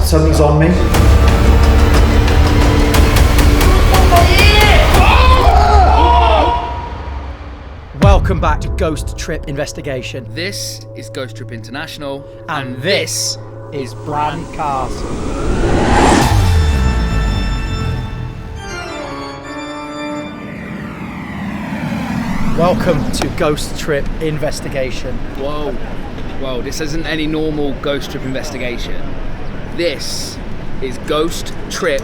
Something's on me. Welcome back to Ghost Trip Investigation. This is Ghost Trip International. And this is Bran Castle. Welcome to Ghost Trip Investigation. Whoa, this isn't any normal Ghost Trip Investigation. This is Ghost Trip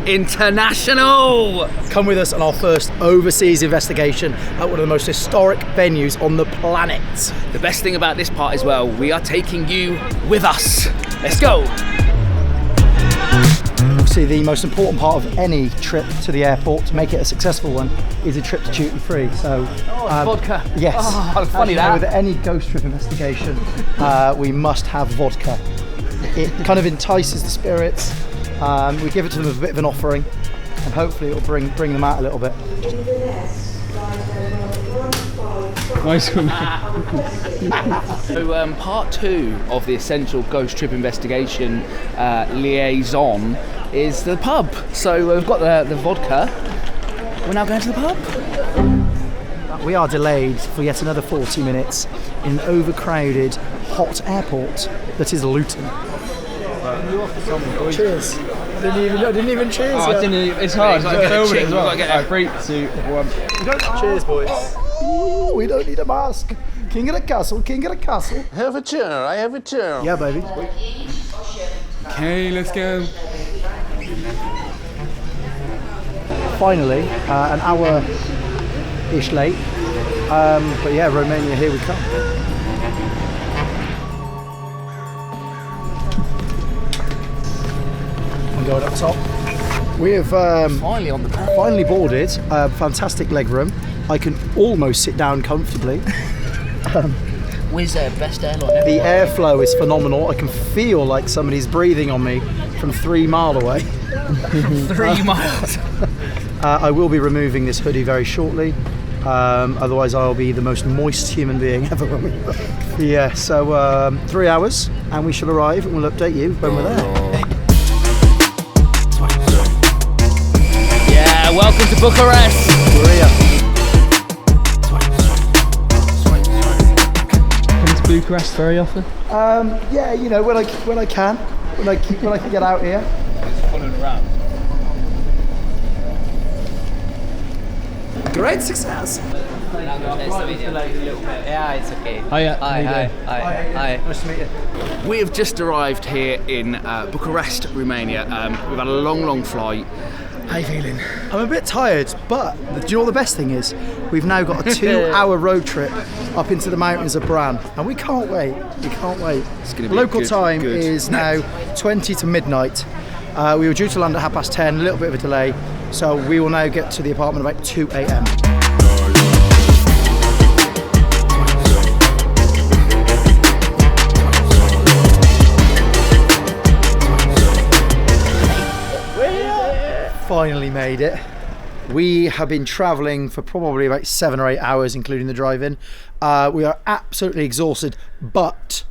International! Come with us on our first overseas investigation at one of the most historic venues on the planet. The best thing about this part as well, we are taking you with us. Let's go! See, the most important part of any trip to the airport, to make it a successful one, is a trip to duty free. So, vodka. Yes. Oh, funny that. With any Ghost Trip investigation, we must have vodka. It kind of entices the spirits. We give it to them as a bit of an offering, and hopefully it will bring them out a little bit. Nice one. So part 2 of the essential Ghost Trip Investigation liaison is the pub. So we've got the vodka. We're now going to the pub. We are delayed for yet another 40 minutes in an overcrowded, hot airport that is Luton. Cheers. I didn't even cheers. It's hard. We've got to get a Film it ching, as well. we've got to get a- 3, 2, 1. Cheers, boys. Ooh, we don't need a mask. King of the castle, king of the castle. Have a chair, I have a chair. Yeah, baby. Okay, let's go. Finally, an hour-ish late. But yeah, Romania, here we come. I'm going up top. We have Finally on the pub. finally boarded. Fantastic legroom. I can almost sit down comfortably. Wizz Air, best airline ever. The airflow is phenomenal. I can feel like somebody's breathing on me from 3 miles away. 3 miles. I will be removing this hoodie very shortly. Otherwise I'll be the most moist human being ever when we arrive. Yeah, so 3 hours and we shall arrive and we'll update you when we're there. Yeah, welcome to Bucharest. We're here. Come to Bucharest very often. Yeah, you know, when I can get out here. Following around. Great success. Yeah, it's okay. Hiya. Hi. Nice to meet you. We have just arrived here in Bucharest, Romania. We've had a long flight. How you feeling? I'm a bit tired, but do you know what the best thing is? We've now got a 2-hour road trip up into the mountains of Bran, and we can't wait. It's gonna be Local good, time good. is now 20 to midnight. We were due to land at 10:30, a little bit of a delay, so we will now get to the apartment about 2 a.m. Finally made it. We have been travelling for probably about 7 or 8 hours, including the drive-in. We are absolutely exhausted, but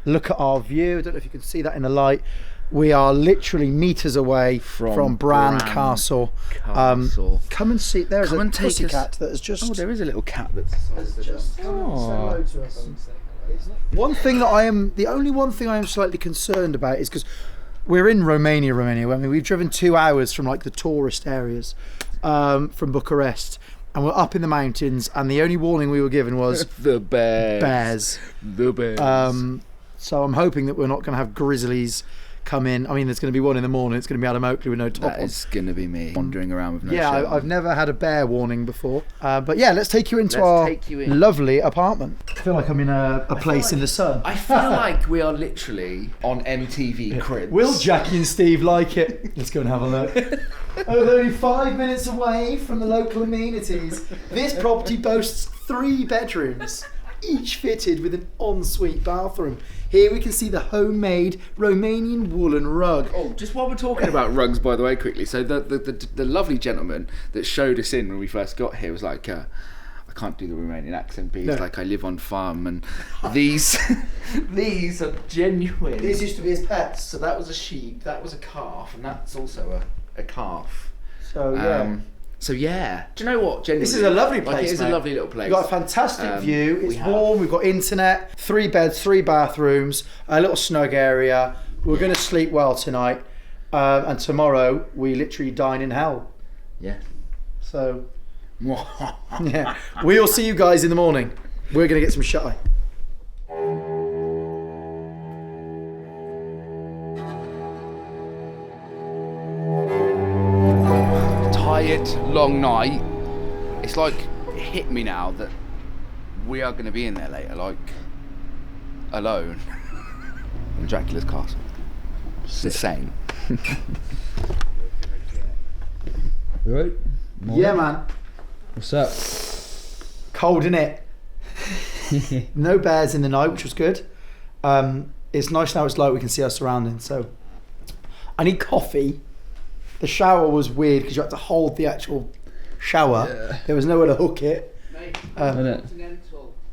look at our view. I don't know if you can see that in the light. We are literally metres away from Bran Castle. Come and see. There's Come a and take us- pussycat that has just. Oh, there is a little cat that's. One thing that the only one thing I am slightly concerned about is because we're in Romania. I mean, we've driven 2 hours from like the tourist areas from Bucharest, and we're up in the mountains, and the only warning we were given was The bears. bears. The bears. So I'm hoping that we're not going to have grizzlies come in. I mean, there's going to be one in the morning. It's going to be Adam Oakley with no top That on. is going to be me wandering around with no Yeah, shirt on. I've never had a bear warning before. But yeah, let's take you into Let's our take you in. lovely apartment. I feel like I'm in a place in the sun. I feel like we are literally on MTV Cribs. Will Jackie and Steve like it? Let's go and have a look. Oh, they're only 5 minutes away from the local amenities. This property boasts 3 bedrooms, each fitted with an ensuite bathroom. Here we can see the homemade Romanian woolen rug. Oh, just while we're talking about rugs, by the way, quickly. So the lovely gentleman that showed us in when we first got here was like, I I can't do the Romanian accent, but No. it's like I live on farm, and these these are genuine. These used to be his pets. So that was a sheep, that was a calf, and that's also a calf. So yeah. So yeah, do you know what? Genuinely, This is a lovely place, Like, it is mate. a lovely little place. We've got a fantastic view. we It's have. warm. We've got internet, 3 beds, 3 bathrooms, a little snug area. We're going to sleep well tonight, and tomorrow we literally dine in hell. Yeah. So yeah, we'll see you guys in the morning. We're going to get some shut eye. Tired, long night. It's like it hit me now that we are going to be in there later, like alone in Dracula's Castle. It's insane. Right. Yeah, man. What's up? Cold, innit? No bears in the night, which was good. It's nice now it's light, we can see our surroundings. So I need coffee. The shower was weird because you had to hold the actual shower. Yeah. There was nowhere to hook it. Innit?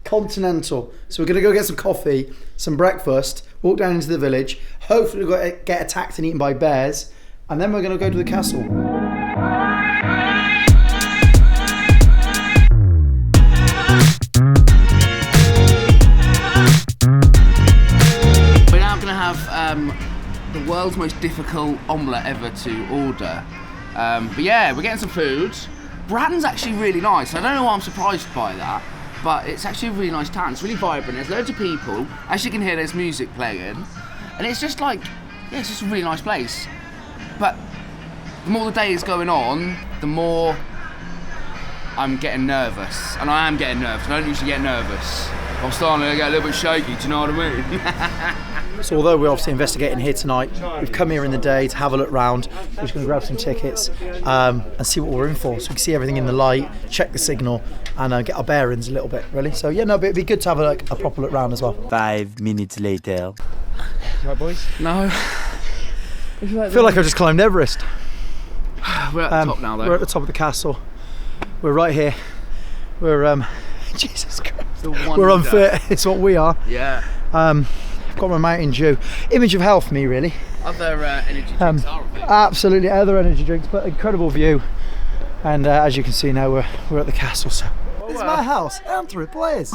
Continental. So we're going to go get some coffee, some breakfast, walk down into the village, hopefully get attacked and eaten by bears, and then we're going to go to the castle. We're now going to have the world's most difficult omelette ever to order. But yeah, we're getting some food. Bran's actually really nice. I don't know why I'm surprised by that, but it's actually a really nice town. It's really vibrant. There's loads of people. As you can hear, there's music playing. And it's just like, yeah, it's just a really nice place. But the more the day is going on, the more I'm getting nervous. And I am getting nervous. I don't usually get nervous. I'm starting to get a little bit shaky, do you know what I mean? So although we're obviously investigating here tonight, we've come here in the day to have a look round. We're just going to grab some tickets and see what we're in for, so we can see everything in the light, check the signal, and get our bearings a little bit, really. So yeah, no, but it'd be good to have a proper look round as well. 5 minutes later. Right, boys? No. I feel like I've just climbed Everest. We're at the top now, though. We're at the top of the castle. We're right here. We're Jesus Christ. We're unfit. It's what we are. Yeah. I've got my Mountain Dew. Image of health, me really. Other energy drinks are a bit. Absolutely, other energy drinks, but incredible view. And as you can see now, we're at the castle. So it's my house. Enter it, please.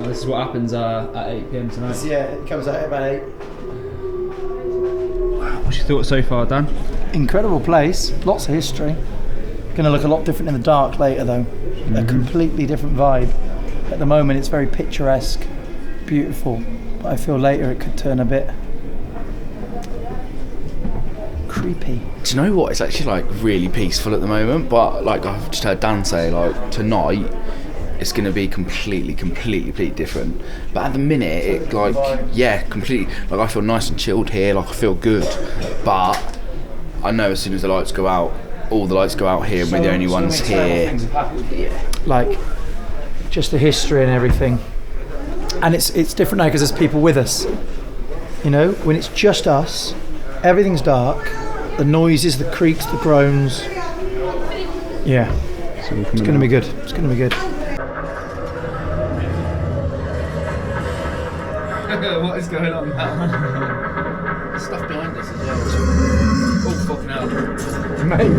This is what happens at 8 PM tonight. Yeah, it comes out at about 8. What's your thoughts so far, Dan? Incredible place, lots of history. Going to look a lot different in the dark later though. A completely different vibe. At the moment it's very picturesque, beautiful, but I feel later it could turn a bit creepy. Do you know what? It's actually like really peaceful at the moment, but like I've just heard Dan say, like tonight it's going to be completely different. But at the minute, it like, yeah, completely. Like I feel nice and chilled here. Like I feel good. But I know as soon as the lights go out, all the lights go out here, and we're the only ones here. Like just the history and everything. And it's different now because there's people with us. You know, when it's just us, everything's dark. The noises, the creaks, the groans. Yeah, it's going to be good. It's going to be good. What is going on now? Stuff behind us as well. Oh fucking hell! Mate.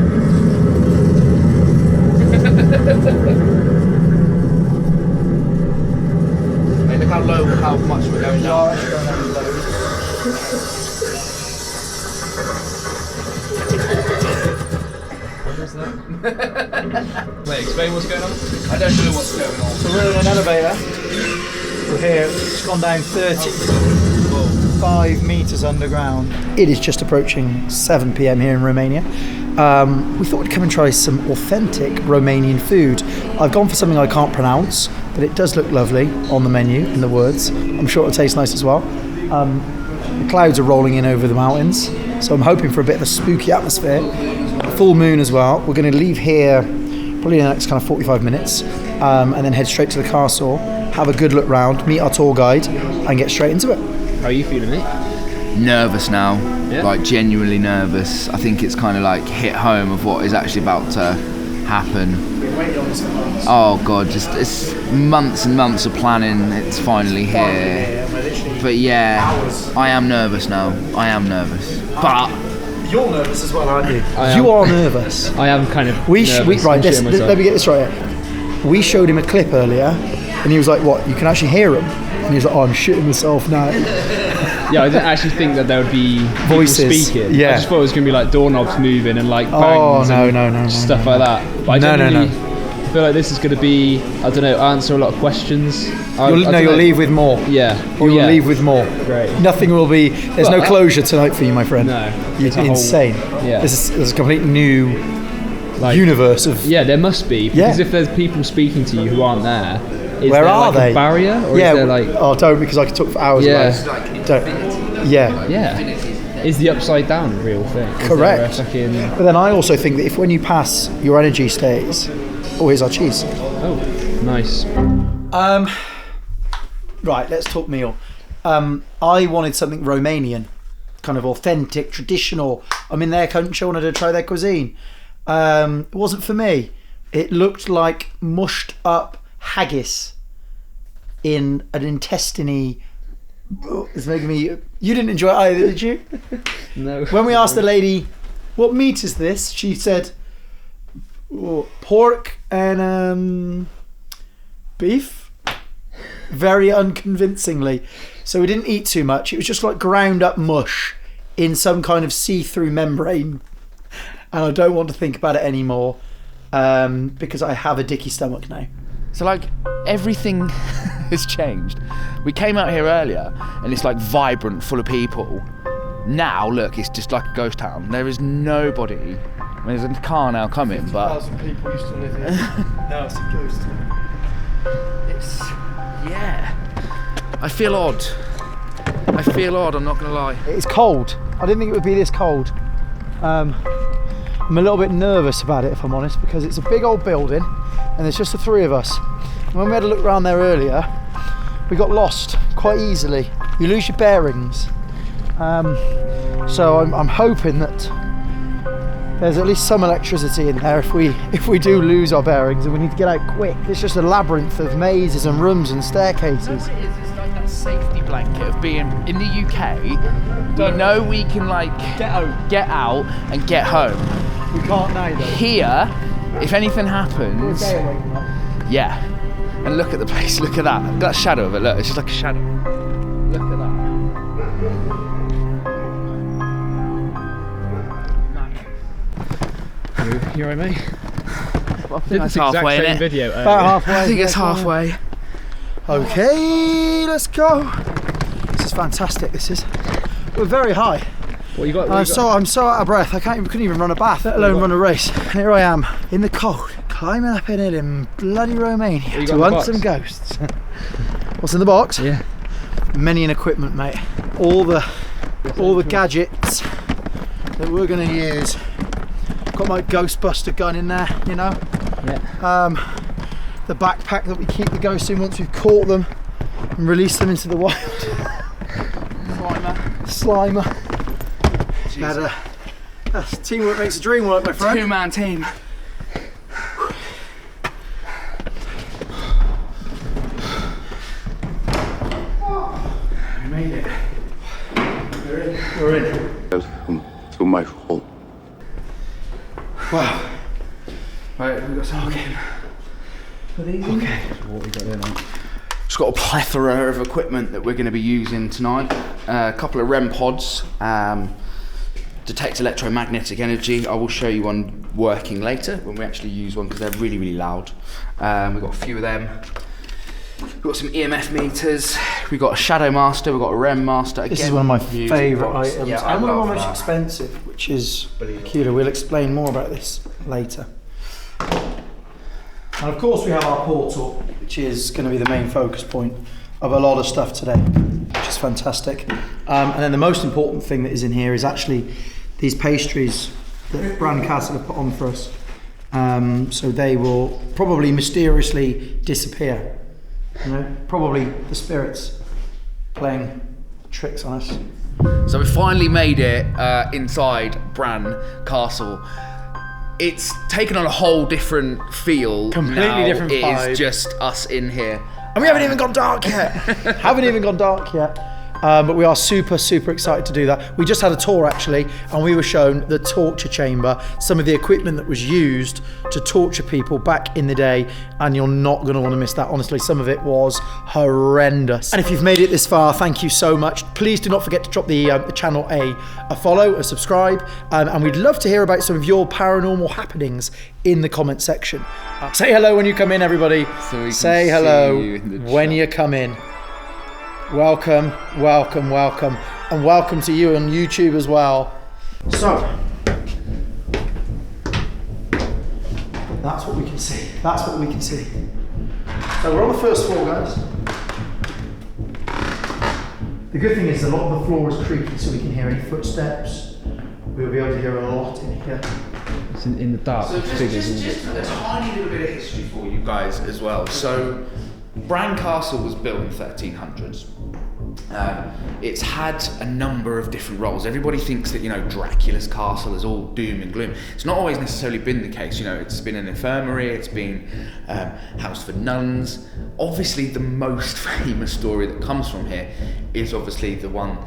Mate, look how much we're going down. What is that? Wait, explain what's going on. I don't know what's going on. So we're in an elevator. We're here. It's gone down 35 metres underground. It is just approaching 7 PM here in Romania. We thought we'd come and try some authentic Romanian food. I've gone for something I can't pronounce, but it does look lovely on the menu in the words. I'm sure it'll taste nice as well. The clouds are rolling in over the mountains, so I'm hoping for a bit of a spooky atmosphere. The full moon as well. We're going to leave here probably in the next kind of 45 minutes and then head straight to the castle, have a good look round, meet our tour guide and get straight into it. How are you feeling, mate? Nervous now, Yeah. like genuinely nervous. I think it's kind of like hit home of what is actually about to happen. Oh God, just it's months and months of planning. It's finally here. But yeah, I am nervous now. I am nervous. But You're nervous as well, aren't you? I am. You are nervous. I am kind of Right, I'm let shitting myself. me get this right. We showed him a clip earlier and he was like, what, you can actually hear him? And he was like, oh, I'm shitting myself now. Yeah, I didn't actually think that there would be people Voices, speaking. yeah. I just thought it was going to be like doorknobs moving and like Oh, bangs no, and no, stuff like that. But I No, no, genuinely feel like this is going to be, I don't know, answer a lot of questions. You'll leave with more. Yeah. You'll leave with more. Great. Nothing will be, there's no closure tonight for you, my friend. No. You're It's a whole- insane. yeah. This is a complete new Like, universe of... yeah, there must be. Because Yeah. if there's people speaking to you who aren't there, is Where there are like they? a barrier? Or yeah, is there like... oh, don't, because I could talk for hours Yeah. about it. Don't. Yeah. Yeah. Is the upside down a real thing? Is Correct. there a fucking... But then I also think that if when you pass, your energy stays. Oh, here's our cheese. Oh, nice. Right, let's talk meal. I wanted something Romanian, kind of authentic, traditional. I'm in their country, I wanted to try their cuisine. It wasn't for me. It looked like mushed up haggis in an intestine. It's making me... You didn't enjoy it either, did you? No. When we asked the lady, what meat is this? She said, oh, pork and beef. Very unconvincingly. So we didn't eat too much. It was just like ground up mush in some kind of see-through membrane. And I don't want to think about it anymore because I have a dicky stomach now. so like everything has changed. We came out here earlier and it's like vibrant, full of people. Now look, it's just like a ghost town. There is nobody. I mean, there's a car now coming, but people used to live here. Now it's a ghost town. it's yeah. I feel odd. I'm not gonna lie. It's cold. I didn't think it would be this cold. I'm a little bit nervous about it, if I'm honest, because it's a big old building and there's just the three of us. When we had a look around there earlier, we got lost quite easily. You lose your bearings. So I'm hoping that there's at least some electricity in there if we do lose our bearings and we need to get out quick. It's just a labyrinth of mazes and rooms and staircases. It is. It's like that safety blanket of being in the UK. We know we can like get out and get home. We can't now though. Here, if anything happens, yeah. And look at the place. Look at that. That shadow of it. Look, it's just like a shadow. Look at that. You alright, mate? I think Did that's this exact halfway, same innit? video About earlier. halfway. I think it's yeah, halfway. Okay, let's go. This is fantastic. This is. We're very high. What you got? What I'm you got? so out of breath. couldn't even run a bath, let alone run a race. And here I am in the cold, climbing up in it in bloody Romania you got to in the hunt box? some ghosts. What's in the box? Yeah. Many an equipment, mate. All the gadgets that we're gonna use. Got my Ghostbuster gun in there, you know. Yeah. The backpack that we keep the ghosts in once we've caught them and released them into the wild. Slimer. That's teamwork makes the dream work, my friend. Two-man team. We made it. We're in. To my home. Wow. Right, we've got some. Okay. What we got there, mate? Just got a plethora of equipment that we're going to be using tonight. A couple of REM pods, detect electromagnetic energy. I will show you one working later when we actually use one because they're really, really loud. We've got a few of them. We've got some EMF meters. We've got a Shadow Master. We've got a REM Master. This is one of my music favourite box. items. Yeah, I and one of love my most that. expensive, which is peculiar. We'll explain more about this later. And of course we have our portal, which is going to be the main focus point of a lot of stuff today, which is fantastic. And then the most important thing that is in here is actually these pastries that Bran Castle have put on for us. So they will probably mysteriously disappear. You know, probably the spirits playing tricks on us. So we finally made it inside Bran Castle. It's taken on a whole different feel. Completely now. different vibe. It is just us in here. And we haven't even gone dark yet. But we are super, super excited to do that. We just had a tour actually, and we were shown the torture chamber, some of the equipment that was used to torture people back in the day, and you're not going to want to miss that. Honestly, some of it was horrendous. And if you've made it this far, thank you so much. Please do not forget to drop the channel a follow, a subscribe, and we'd love to hear about some of your paranormal happenings in the comment section. Say hello when you come in, everybody. So we can Say see hello you in the when chat. you come in. Welcome, welcome, welcome, and welcome to you on YouTube as well. So, that's what we can see. That's what we can see. So we're on the first floor, guys. The good thing is a lot of the floor is creaky, so we can hear any footsteps. We'll be able to hear a lot in here. It's in the dark. So just a tiny little bit of history for you guys as well. So Bran Castle was built in the 1300s. It's had a number of different roles. Everybody thinks that, you know, Dracula's castle is all doom and gloom. It's not always necessarily been the case. You know, it's been an infirmary, it's been house for nuns. Obviously, the most famous story that comes from here is obviously the one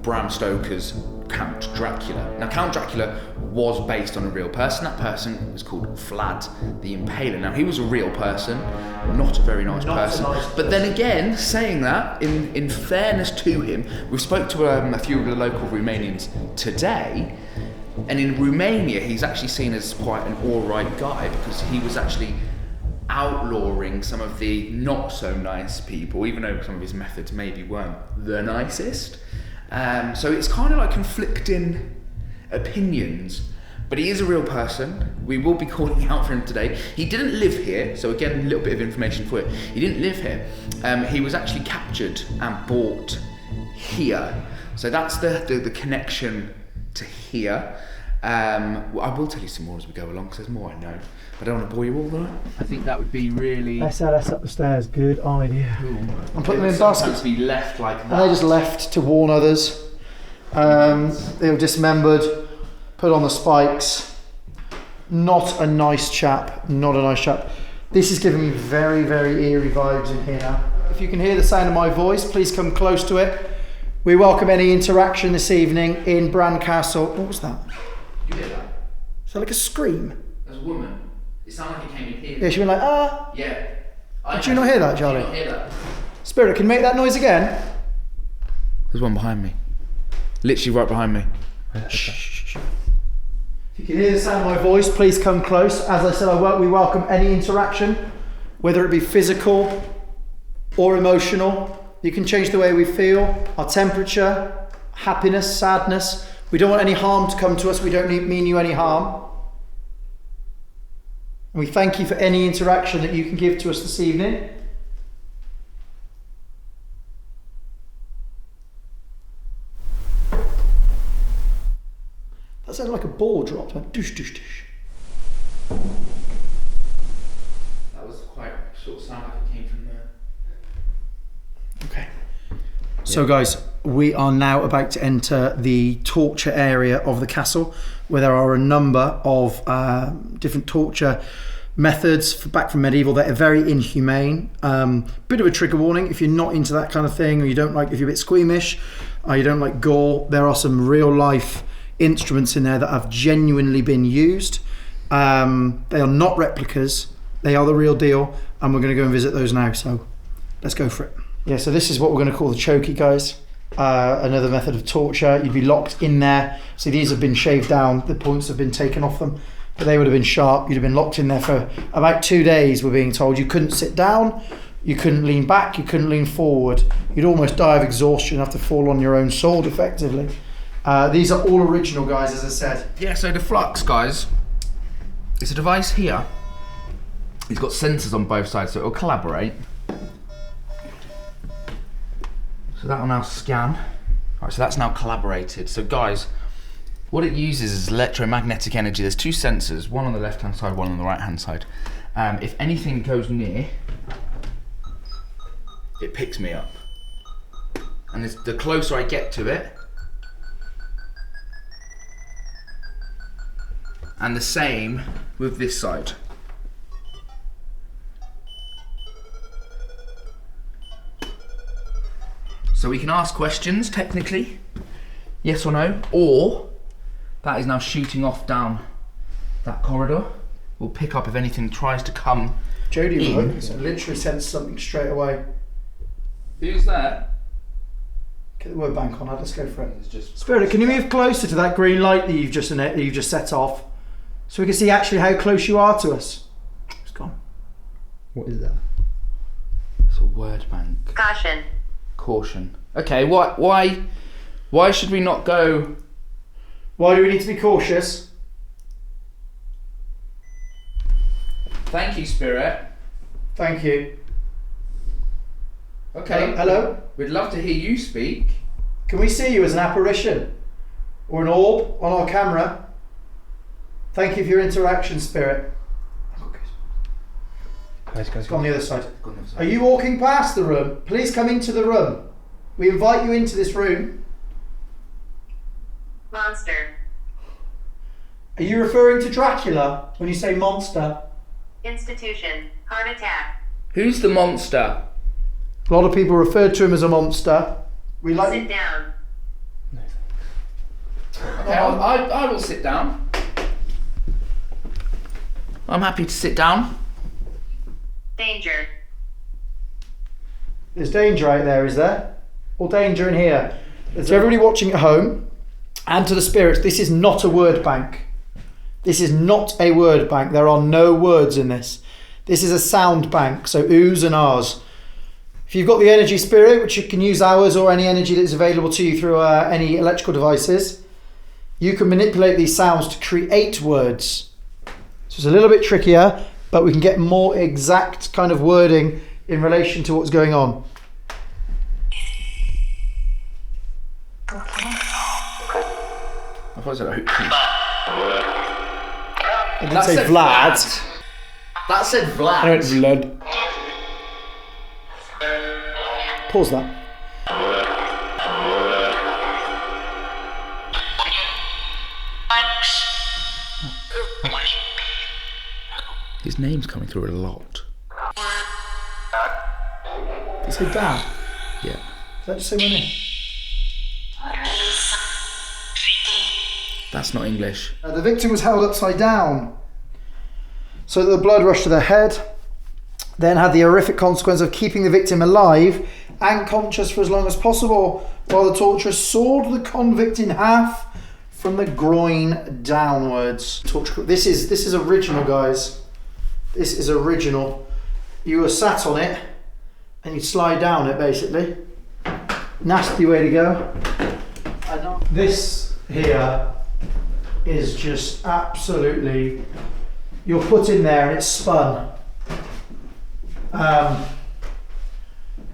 Bram Stoker's Count Dracula. Now, Count Dracula was based on a real person. That person was called Vlad the Impaler. Now, he was a real person, not a very nice person. But then again, saying that, in fairness to him, we spoke to a few of the local Romanians today, and in Romania, he's actually seen as quite an alright guy because he was actually outlawing some of the not so nice people, even though some of his methods maybe weren't the nicest. So it's kind of like conflicting opinions, but he is a real person. We will be calling out for him today. He didn't live here, so again, a little bit of information for it. He didn't live here. He was actually captured and bought here. So that's the connection to here. Well, I will tell you some more as we go along, because there's more I know. But I don't want to bore you all though. I think that would be really Let's up the stairs. Good idea. cool. I'm putting them in Sometimes baskets. be left like that. And they just left to warn others. They were dismembered, put on the spikes. Not a nice chap. Not a nice chap. This is giving me very, very eerie vibes in here now. If you can hear the sound of my voice, please come close to it. We welcome any interaction this evening in Bran Castle. What was that? You hear that? Is that like a scream? There's a woman. It sounded like it came in here. Yeah, she went like, ah. Yeah. Did you not hear that, Charlie? Did you not hear that? Spirit, can you make that noise again? There's one behind me. Literally right behind me. Shh. If you can hear the sound of my voice, please come close. As I said, we welcome any interaction, whether it be physical or emotional. You can change the way we feel, our temperature, happiness, sadness. We don't want any harm to come to us. We don't mean you any harm. And we thank you for any interaction that you can give to us this evening. That sounded like a ball dropped. Like doosh, doosh, doosh. That was quite sort of sound like it came from there. Okay. So guys, we are now about to enter the torture area of the castle, where there are a number of different torture methods back from medieval that are very inhumane. Bit of a trigger warning if you're not into that kind of thing, or you don't like, if you're a bit squeamish, or you don't like gore. There are some real life instruments in there that have genuinely been used. They are not replicas, they are the real deal, and we're going to go and visit those now, so let's go for it. Yeah, so this is what we're going to call the chokey, guys. Another method of torture. You'd be locked in there. See, these have been shaved down, the points have been taken off them, but they would have been sharp. You'd have been locked in there for about 2 days, we're being told. You couldn't sit down, you couldn't lean back, you couldn't lean forward. You'd almost die of exhaustion, have to fall on your own sword effectively. These are all original, guys, as I said. Yeah, so the flux, guys, it's a device here. It's got sensors on both sides, so it'll collaborate. So that will now scan. Alright, so that's now collaborated. So guys, What it uses is electromagnetic energy. There's 2 sensors, one on the left-hand side, one on the right-hand side. If anything goes near, it picks me up. And the closer I get to it, and the same with this side. So we can ask questions, technically, yes or no, or that is now shooting off down that corridor. We'll pick up if anything tries to come Jodie in. literally sensed something straight away. Who's that? Get the word bank on. Let's go for it. It's just Spirit, can you move closer to that green light that you've just set off, so we can see actually how close you are to us? It's gone. What is that? It's a word bank. Caution. Caution. Okay, why should we not go? Why do we need to be cautious? Thank you, Spirit. Thank you. Okay. Hello? We'd love to hear you speak. Can we see you as an apparition? Or an orb on our camera? Thank you for your interaction, Spirit. Guys, Go on the other side. Go on the other side. Are you walking past the room? Please come into the room. We invite you into this room. Monster. Are you referring to Dracula when you say monster? Institution. Heart attack. Who's the monster? A lot of people referred to him as a monster. We Sit like. down. Okay, I will sit down. I'm happy to sit down. Danger. There's danger out there, is there? Or danger in here? To everybody watching at home, and to the spirits, this is not a word bank. This is not a word bank. There are no words in this. This is a sound bank, so oohs and ahs. If you've got the energy spirit, which you can use ours or any energy that's available to you through any electrical devices, you can manipulate these sounds to create words. So it's a little bit trickier, but we can get more exact kind of wording in relation to what's going on. I thought it said I didn't say Vlad. That said Vlad. I went Vlad. Pause that. His name's coming through a lot. Did you say Dan? Yeah. Did that just say my name? That's not English. The victim was held upside down so that the blood rushed to their head, then had the horrific consequence of keeping the victim alive and conscious for as long as possible, while the torturer sawed the convict in half from the groin downwards. This is original, guys. This is original. You were sat on it and you'd slide down it, basically. Nasty way to go. This here is just absolutely, you're put in there and it's spun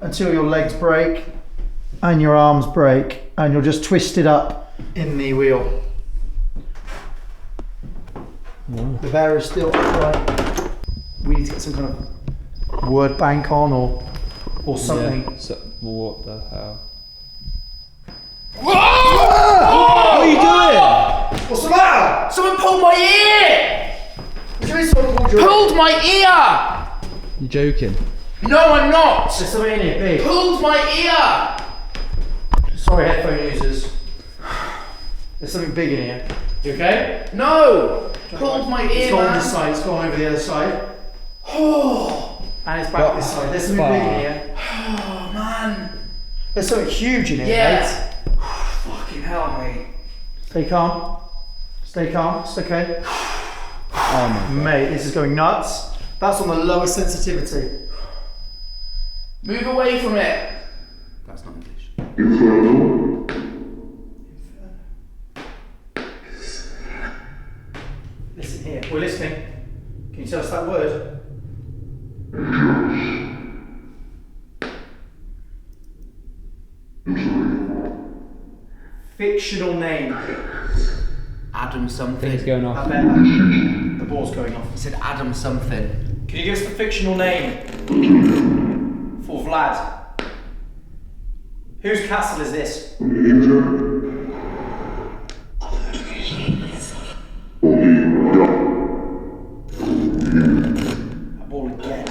until your legs break and your arms break and you're just twisted up in the wheel. The bear is still upright. We need to get some kind of word bank on or something. Yeah. So, what the hell? What are you doing? What's the matter? Someone pulled my ear! What do you mean someone pulled your ear? Pulled my ear! You joking? No, I'm not! There's something in here, big. Pulled my ear! Sorry, headphone users. There's something big in here. You okay? No! Pulled my ear, It's gone man. this side, it's gone over the other side. Oh, And it's back this side. There's something big in here. oh man. There's something huge in here, mate. Yeah. Fucking hell, mate. Stay calm. Stay calm. It's okay. Oh my god. Mate, this is going nuts. That's on the lowest sensitivity. Move away from it. That's not English. Listen here. We're listening. Can you tell us that word? Fictional name. Adam something. Things going I off. bet the ball's going off. He said Adam something. Can you give us the fictional name for Vlad? Whose castle is this? That ball again.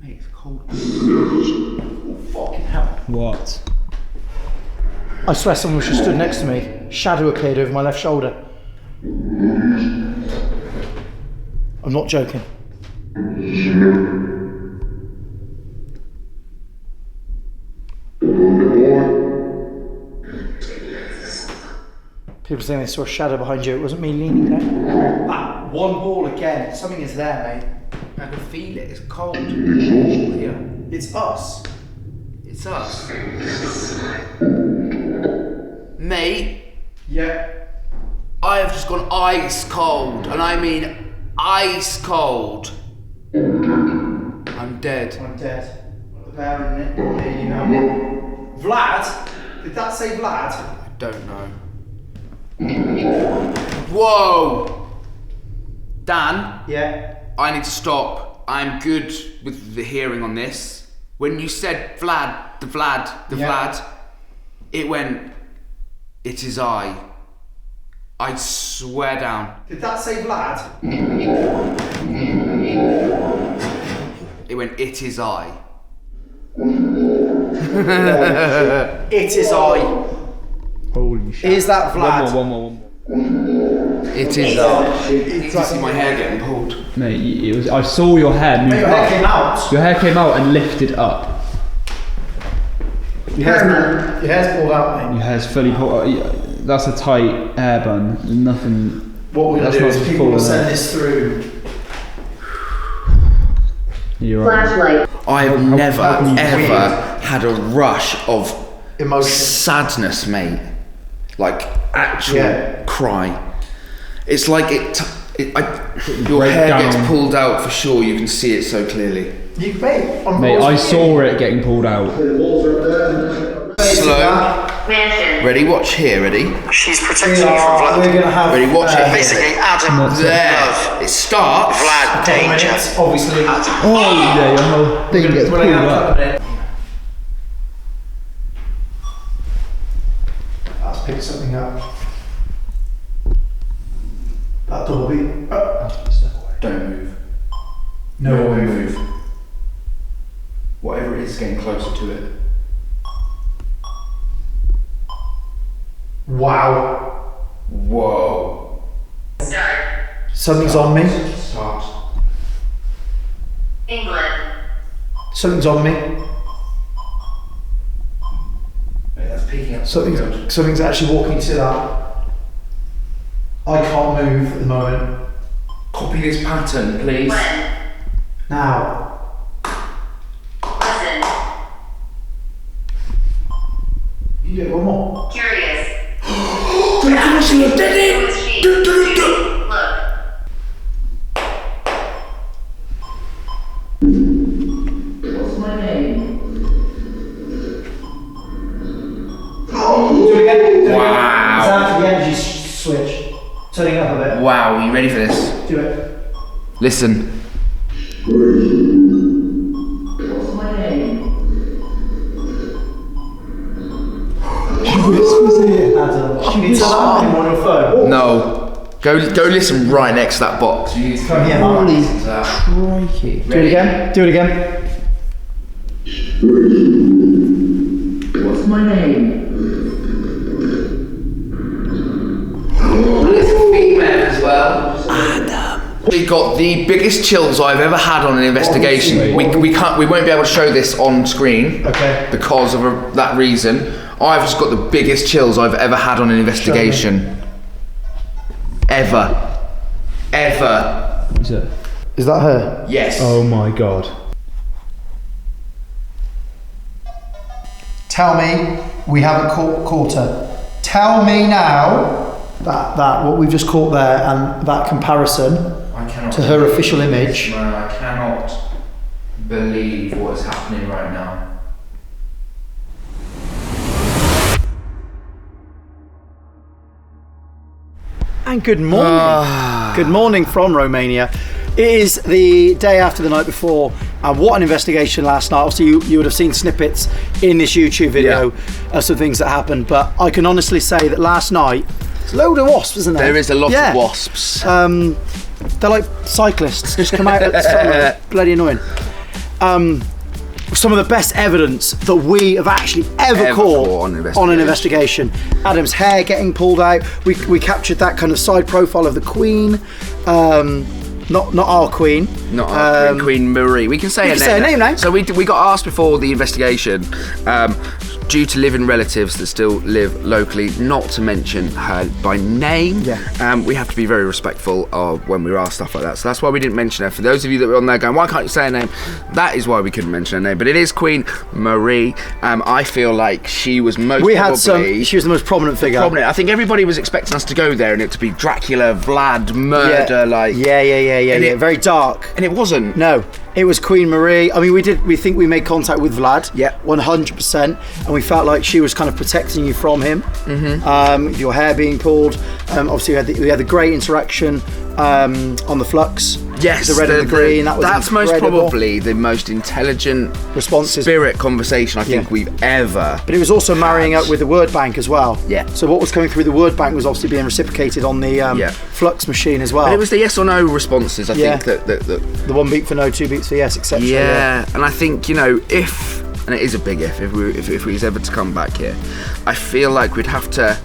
Mate, it's cold. Oh, fucking hell. What? I swear someone was just stood next to me. Shadow appeared over my left shoulder. I'm not joking. People saying they saw a shadow behind you. It wasn't me leaning there. Ah, one ball again. Something is there, mate. I can feel it. It's cold. Here. It's us. It's us. Mate, Yeah. I have just gone ice cold, and I mean ice cold. I'm dead. I'm dead. The bear in it. There you go. Vlad? Did that say Vlad? I don't know. Whoa! Dan, Yeah. I need to stop. I'm good with the hearing on this. When you said Vlad, the Yeah. Vlad, it went, it is I. I swear down. Did that say Vlad? It went, it is I. It is I. Holy shit. Is that Vlad? One more. It is I. You can see my hair getting pulled. Mate, it was. I saw your hair move Mate, your hair up. came out. Your hair came out and lifted up. Your hair's pulled out, mate. Your hair's fully pulled out. That's a tight hair bun. Nothing. What we're going That's to do not is people full will send enough. this through. You're right. Flashlight. I have never, how can you- ever had a rush of Emotion. sadness, mate. Like actual Yeah. cry. It's like your break hair down. gets pulled out for sure. You can see it so clearly. You, mate, Mate, I saw it getting pulled out. Slow. Mansion. Ready? Watch here. Ready? She's protecting We're you from Vlad. going to have Ready? Watch it. Basically, Adam, There. love. It starts. Vlad, danger. minutes, obviously. Oh yeah, your whole thing gets We're pulled going to have a up. couple minutes. That's picked something up. That door be. Step away. Don't move. No Don't move. move. Whatever it is, getting closer to it. Wow. Whoa. Start. Something's on me. Start. England. Something's on me. Mate, that's peeking up. Something's actually walking to that. I can't move at the moment. Copy this pattern, please. When. Now. Listen. You do it one more. Curious. She did Who it! is she? Look. Do it again. Do it again. Wow. It's after the energy switch. Turning up a bit. Wow, are you ready for this? Do it. Listen. Adam. It's happening on your phone. No. Go listen right next to that box. Come here, Mark. Crikey. Do it again. Do it again. Female as well. Adam. We got the biggest chills I've ever had on an investigation. We won't be able to show this on screen. Okay. Because of that reason. I've just got the biggest chills I've ever had on an investigation. Ever. Is it? Is that her? Yes. Oh my god. Tell me we haven't caught her. Tell me now that what we've just caught there and that comparison I cannot to her believe official this, image. Man, I cannot believe what is happening right now. And good morning. Good morning from Romania. It is the day after the night before, and what an investigation last night. Obviously, you would have seen snippets in this YouTube video of some things that happened, but I can honestly say that last night, there's a load of wasps, isn't there? There is a lot of wasps. They're like cyclists, just come out at the sun. Bloody annoying. Some of the best evidence that we have actually ever caught on an investigation. Adam's hair getting pulled out. We captured that kind of side profile of the Queen. Not our Queen. Not our Queen, Queen Marie. We can say her name now. So we got asked before the investigation, due to living relatives that still live locally, not to mention her by name. We have to be very respectful of when we ask stuff like that. So that's why we didn't mention her. For those of you that were on there going, why can't you say her name? That is why we couldn't mention her name. But it is Queen Marie. I feel like she was she was the most prominent figure. I think everybody was expecting us to go there and it to be Dracula, Vlad, murder, Yeah. Very dark. And it wasn't. No. It was Queen Marie. I mean, we think we made contact with Vlad. Yeah. 100%. And we felt like she was kind of protecting you from him. With your hair being pulled. Obviously, we had the great interaction on the flux. Yes. The red and the green. That's most probably the most intelligent spirit conversation I think we've ever. But it was also marrying up with the word bank as well. Yeah. So what was coming through the word bank was obviously being reciprocated on the flux machine as well. But it was the yes or no responses, I think, that the 1 beat for no, 2 beats for yes, etc. Yeah, and I think, if, and it is a big if we was ever to come back here, I feel like we'd have to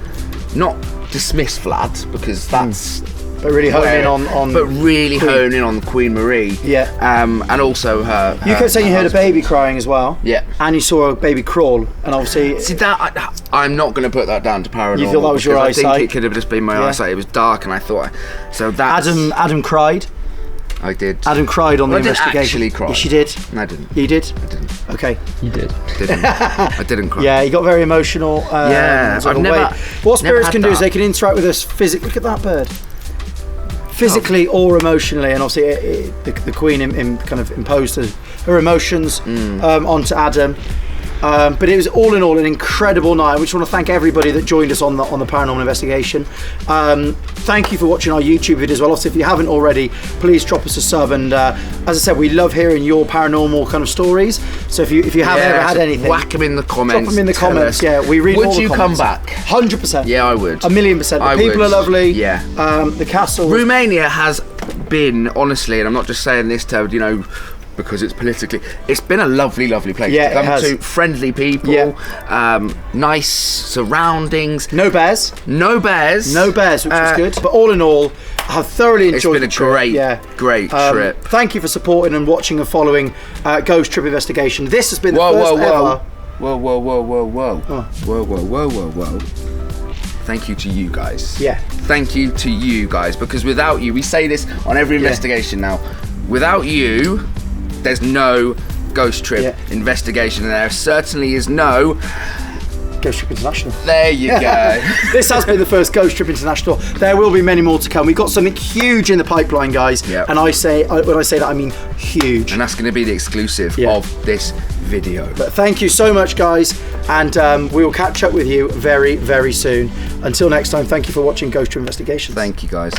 not dismiss Vlad, because that's... But really hone in on But really hone in on Queen Marie. Yeah. And also her... You kept saying you heard a baby crying as well. Yeah. And you saw a baby crawl, and obviously... See, that... I'm not going to put that down to paranormal. You thought that was your eyesight? I think it could have just been my eyesight. It was dark, and I thought... So that's... Adam cried. I did. Adam cried on the investigation. I didn't actually cry. Yes, you did. No, I didn't. You did? I didn't. Okay. You did. I didn't cry. Yeah, he got very emotional. I've never... What spirits can do is they can interact with us physically. Look at that bird. Physically or emotionally, and obviously the Queen kind of imposed her emotions onto Adam. But it was all in all an incredible night. We just want to thank everybody that joined us on the Paranormal Investigation. Thank you for watching our YouTube video as well. Also, if you haven't already, please drop us a sub. And as I said, we love hearing your paranormal kind of stories. So if you haven't ever had anything, whack them in the comments. Drop them in the comments. Yeah, we read all the comments. Would you come back? 100%. Yeah, I would. 1,000,000%. The people are lovely. Yeah. The castle. Romania has been, honestly, and I'm not just saying this to because it's politically, it's been a lovely place to come to. Friendly people, nice surroundings. No bears, which was good. But all in all, I have thoroughly enjoyed the trip. It's been a great trip. Thank you for supporting and watching and following Ghost Trip Investigation. This has been the first ever. Whoa. Thank you to you guys. Yeah. Thank you to you guys, because without you, we say this on every investigation now, without you, there's no Ghost Trip Investigation, and there certainly is no Ghost Trip International. There you go. This has been the first Ghost Trip International. There will be many more to come. We've got something huge in the pipeline, guys. Yep. And when I say that, I mean huge. And that's going to be the exclusive of this video. But thank you so much, guys, and we will catch up with you very, very soon. Until next time, thank you for watching Ghost Trip Investigation. Thank you, guys.